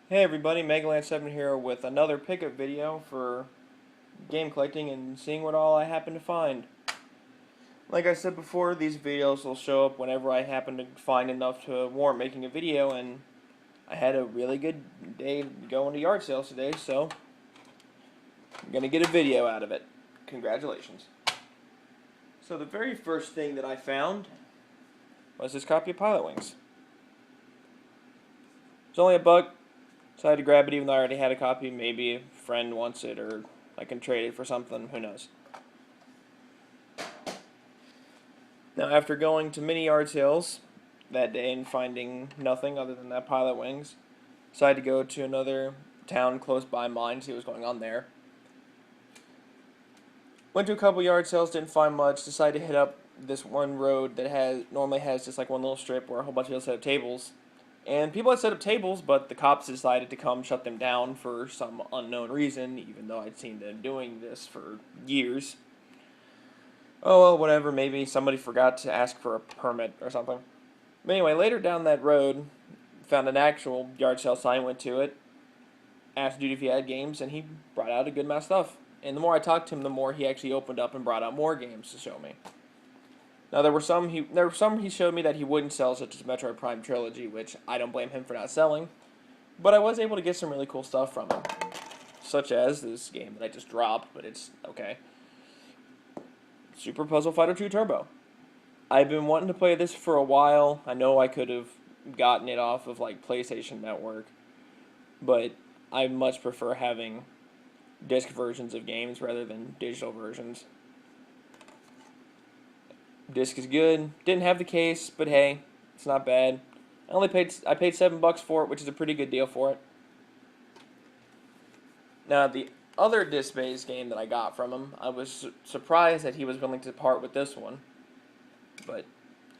Hey everybody, Megalan7 here with another pickup video for game collecting and seeing what all I happen to find. Like I said before, these videos will show up whenever I happen to find enough to warrant making a video, and I had a really good day going to yard sales today, so I'm going to get a video out of it. Congratulations. So the very first thing that I found was this copy of Pilot Wings. It's only $1. So I had to grab it even though I already had a copy. Maybe a friend wants it or I can trade it for something. Who knows. Now after going to many yard sales that day and finding nothing other than that Pilot Wings, decided to go to another town close by mine, see what was going on there. Went to a couple yard sales, didn't find much. Decided to hit up this one road that normally has just like one little strip where a whole bunch of people set up tables. And people had set up tables, but the cops decided to come shut them down for some unknown reason, even though I'd seen them doing this for years. Oh well, whatever, maybe somebody forgot to ask for a permit or something. But anyway, later down that road, found an actual yard sale sign, went to it, asked dude if he had games, and he brought out a good amount of stuff. And the more I talked to him, the more he actually opened up and brought out more games to show me. Now there were some he showed me that he wouldn't sell, such as Metroid Prime Trilogy, which I don't blame him for not selling. But I was able to get some really cool stuff from him, such as this game that I just dropped, but it's okay. Super Puzzle Fighter 2 Turbo. I've been wanting to play this for a while. I know I could have gotten it off of like PlayStation Network, but I much prefer having disc versions of games rather than digital versions. Disc is good. Didn't have the case, but hey, it's not bad. I paid $7 for it, which is a pretty good deal for it. Now the other disc-based game that I got from him, I was surprised that he was willing to part with this one, but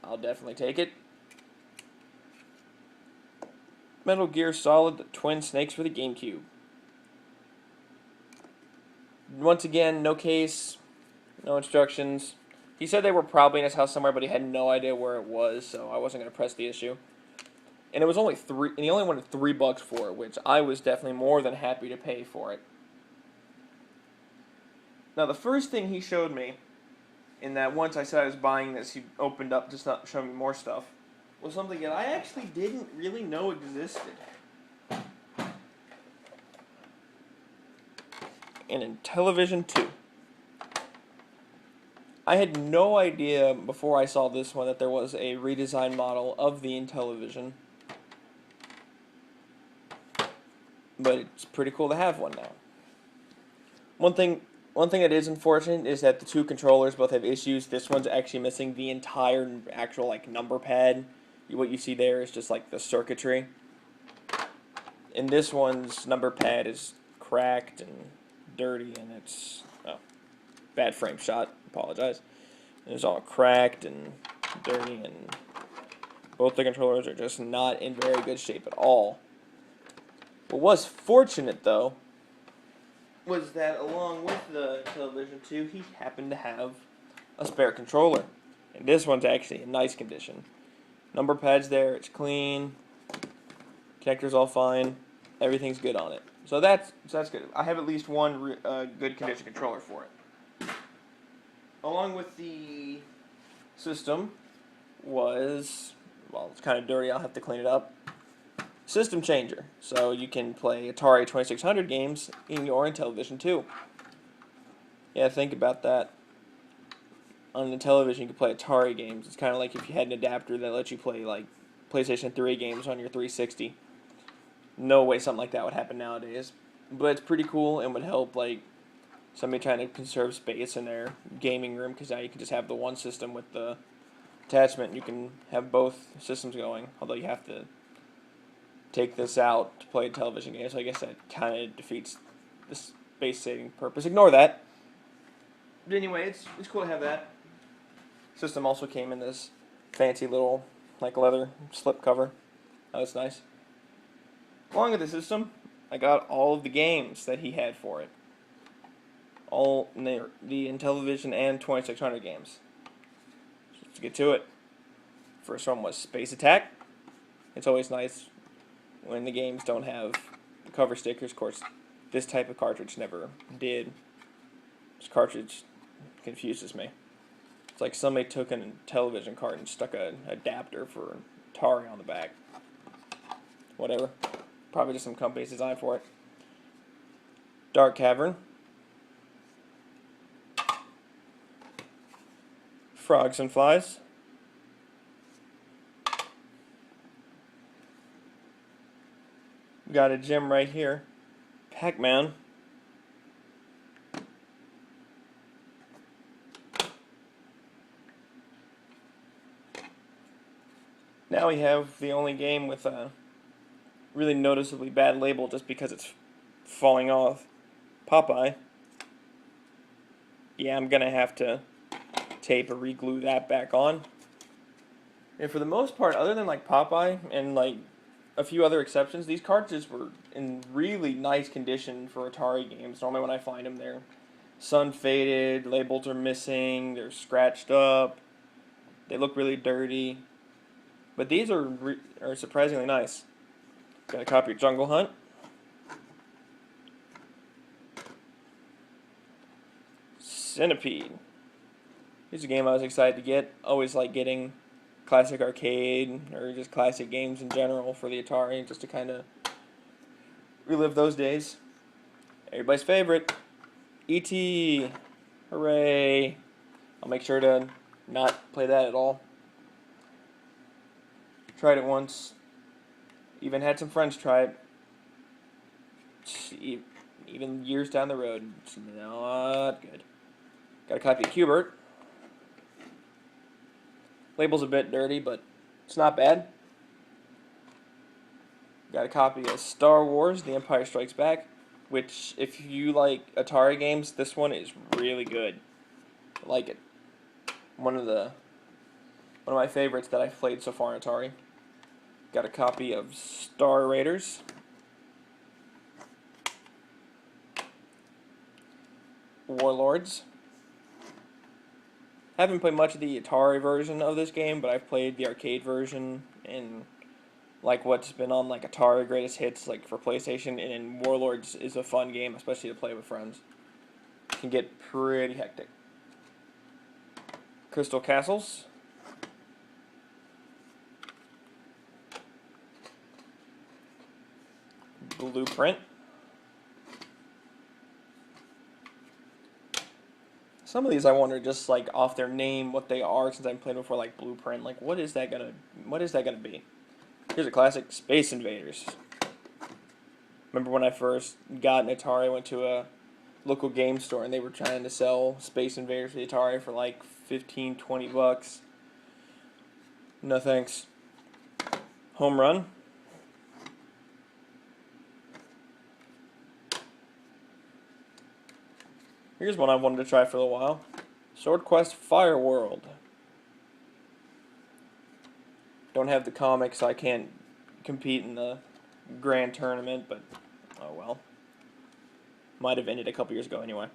I'll definitely take it. Metal Gear Solid Twin Snakes for the GameCube. Once again, no case, no instructions. He said they were probably in his house somewhere, but he had no idea where it was, so I wasn't going to press the issue. And it was only and he only wanted $3 for it, which I was definitely more than happy to pay for it. Now, the first thing he showed me, in that once I said I was buying this, he opened up just to show me more stuff, was something that I actually didn't really know existed. An Intellivision 2. I had no idea before I saw this one that there was a redesigned model of the Intellivision. But it's pretty cool to have one now. One thing that is unfortunate is that the two controllers both have issues. This one's actually missing the entire actual like number pad. What you see there is just like the circuitry. And this one's number pad is cracked and dirty, and it's bad frame shot. Apologize. It's all cracked and dirty, and both the controllers are just not in very good shape at all. What was fortunate though was that along with the Intellivision 2, he happened to have a spare controller, and this one's actually in nice condition. Number pad's there, it's clean, connector's all fine, everything's good on it. So that's good. I have at least one good condition controller for it. Along with the system was, well, it's kind of dirty, I'll have to clean it up. System changer, so you can play Atari 2600 games in your Intellivision 2. Yeah, think about that. On the television, you can play Atari games. It's kind of like if you had an adapter that lets you play like PlayStation 3 games on your 360. No way something like that would happen nowadays. But it's pretty cool and would help like somebody trying to conserve space in their gaming room, because now you can just have the one system with the attachment. You can have both systems going, although you have to take this out to play a television game, so I guess that kind of defeats the space saving purpose. Ignore that. But anyway, it's cool to have that. System also came in this fancy little like leather slip cover. That was nice. Along with the system, I got all of the games that he had for it. All the Intellivision and 2600 games. So let's get to it. First one was Space Attack. It's always nice when the games don't have the cover stickers. Of course, this type of cartridge never did. This cartridge confuses me. It's like somebody took a television cart and stuck an adapter for Atari on the back. Whatever. Probably just some company's design for it. Dark Cavern. Frogs and Flies. We got a gem right here. Pac-Man. Now we have the only game with a really noticeably bad label just because it's falling off. Popeye. Yeah, I'm gonna have to tape or re-glue that back on. And for the most part, other than like Popeye and like a few other exceptions, these cartridges were in really nice condition for Atari games. Normally when I find them, they're sun faded, labels are missing, they're scratched up, they look really dirty. But these are surprisingly nice. Got a copy of Jungle Hunt. Centipede. Here's a game I was excited to get. Always like getting classic arcade or just classic games in general for the Atari, just to kind of relive those days. Everybody's favorite, E.T. Hooray! I'll make sure to not play that at all. Tried it once. Even had some friends try it. Even years down the road, it's not good. Got a copy of Q*bert. Label's a bit dirty, but it's not bad. Got a copy of Star Wars: The Empire Strikes Back, which, if you like Atari games, this one is really good. I like it. One of my favorites that I've played so far on Atari. Got a copy of Star Raiders. Warlords. Haven't played much of the Atari version of this game, but I've played the arcade version and like what's been on like Atari Greatest Hits like for PlayStation, and Warlords is a fun game, especially to play with friends. It can get pretty hectic. Crystal Castles. Blueprint. Some of these I wonder just like off their name what they are, since I've played before, like Blueprint. Like what is that gonna be? Here's a classic, Space Invaders. Remember when I first got an Atari, I went to a local game store and they were trying to sell Space Invaders for the Atari for like 15, 20 bucks. No thanks. Home Run. Here's one I wanted to try for a little while. Sword Quest Fire World. Don't have the comics, so I can't compete in the grand tournament, but oh well. Might have ended a couple years ago anyway.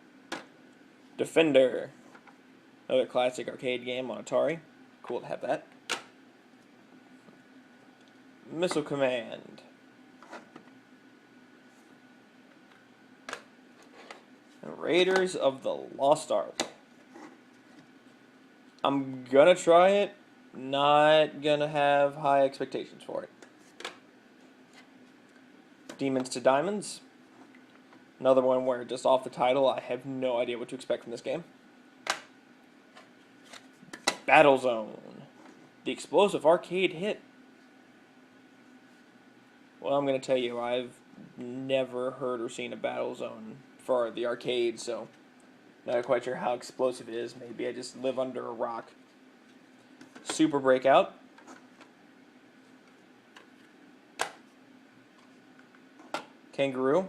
Defender. Another classic arcade game on Atari. Cool to have that. Missile Command. Raiders of the Lost Ark. I'm gonna try it. Not gonna have high expectations for it. Demons to Diamonds. Another one where just off the title I have no idea what to expect from this game. Battlezone. The explosive arcade hit. Well, I'm gonna tell you, I've never heard or seen a Battlezone for the arcade, so not quite sure how explosive it is. Maybe I just live under a rock. Super Breakout. Kangaroo.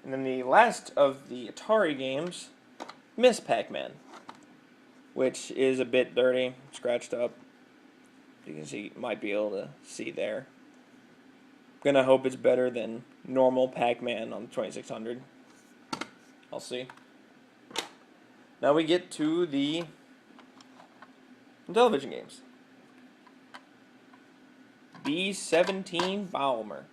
And then the last of the Atari games, Miss Pac-Man, which is a bit dirty, scratched up. You can see, might be able to see there. Gonna hope it's better than normal Pac-Man on the 2600. I'll see. Now we get to the television games. B-17 Baumer.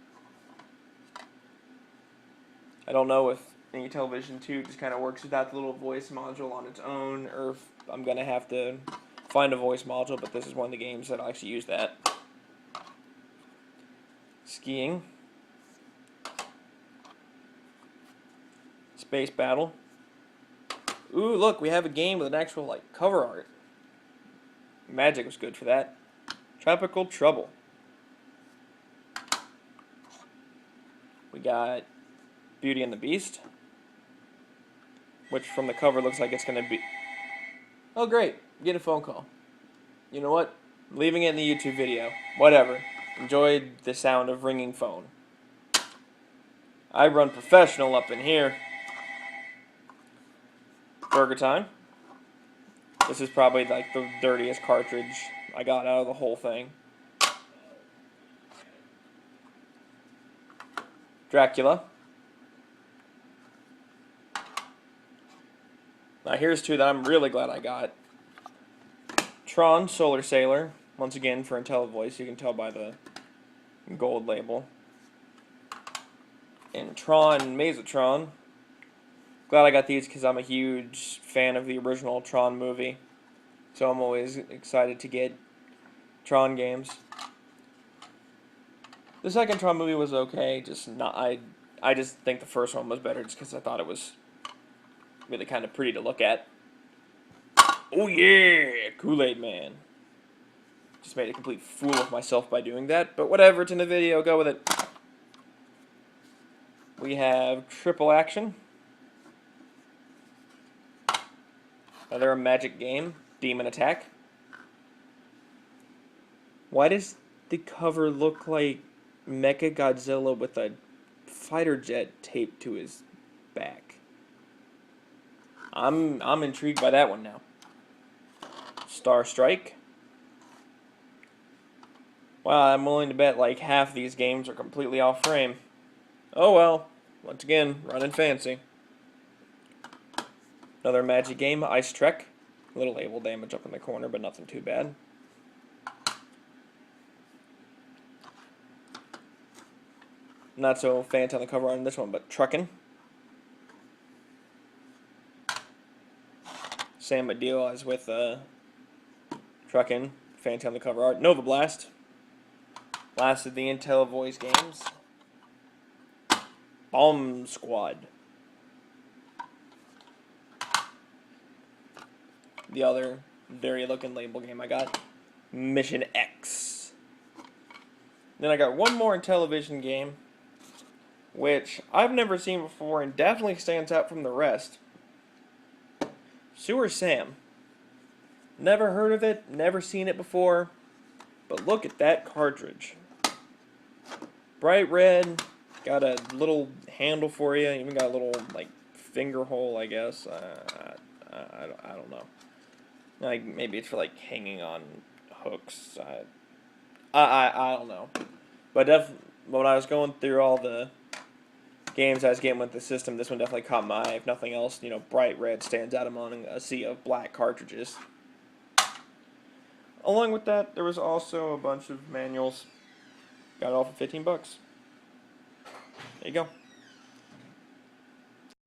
I don't know if Intellivision 2 just kind of works without the little voice module on its own, or if I'm going to have to find a voice module, but this is one of the games that I'll actually use that. Skiing. Space Battle. Ooh, look, we have a game with an actual, like, cover art. Magic was good for that. Tropical Trouble. We got Beauty and the Beast, which from the cover looks like it's going to be... Oh, great. Get a phone call. You know what? I'm leaving it in the YouTube video. Whatever. Enjoyed the sound of ringing phone. I run professional up in here. Burger Time. This is probably like the dirtiest cartridge I got out of the whole thing. Dracula. Now here's two that I'm really glad I got. Tron Solar Sailor. Once again for IntelliVoice. You can tell by the gold label. And Tron Mesotron. Glad I got these because I'm a huge fan of the original Tron movie. So I'm always excited to get Tron games. The second Tron movie was okay, just not I just think the first one was better just because I thought it was really kind of pretty to look at. Oh yeah, Kool-Aid Man. Just made a complete fool of myself by doing that, but whatever, it's in the video, go with it. We have Triple Action. Another magic game, Demon Attack. Why does the cover look like Mechagodzilla with a fighter jet taped to his back? I'm intrigued by that one now. Star Strike. Wow, I'm willing to bet like half these games are completely off frame. Oh well, once again, running fancy. Another magic game, Ice Trek. A little label damage up in the corner, but nothing too bad. Not so fancy on the cover on this one, but Truckin'. Same deal as with Truckin'. Fancy on the cover art. Nova Blast. Last of the IntelliVoice games. Bomb Squad. The other dirty looking label game I got, Mission X. Then I got one more Intellivision game, which I've never seen before and definitely stands out from the rest. Sewer Sam. Never heard of it, never seen it before, but look at that cartridge. Bright red, got a little handle for you, even got a little like finger hole, I guess. I don't know. Like maybe it's for like hanging on hooks. I don't know. But when I was going through all the games I was getting with the system, this one definitely caught my eye. If nothing else, you know, bright red stands out among a sea of black cartridges. Along with that, there was also a bunch of manuals. Got it all for $15. There you go.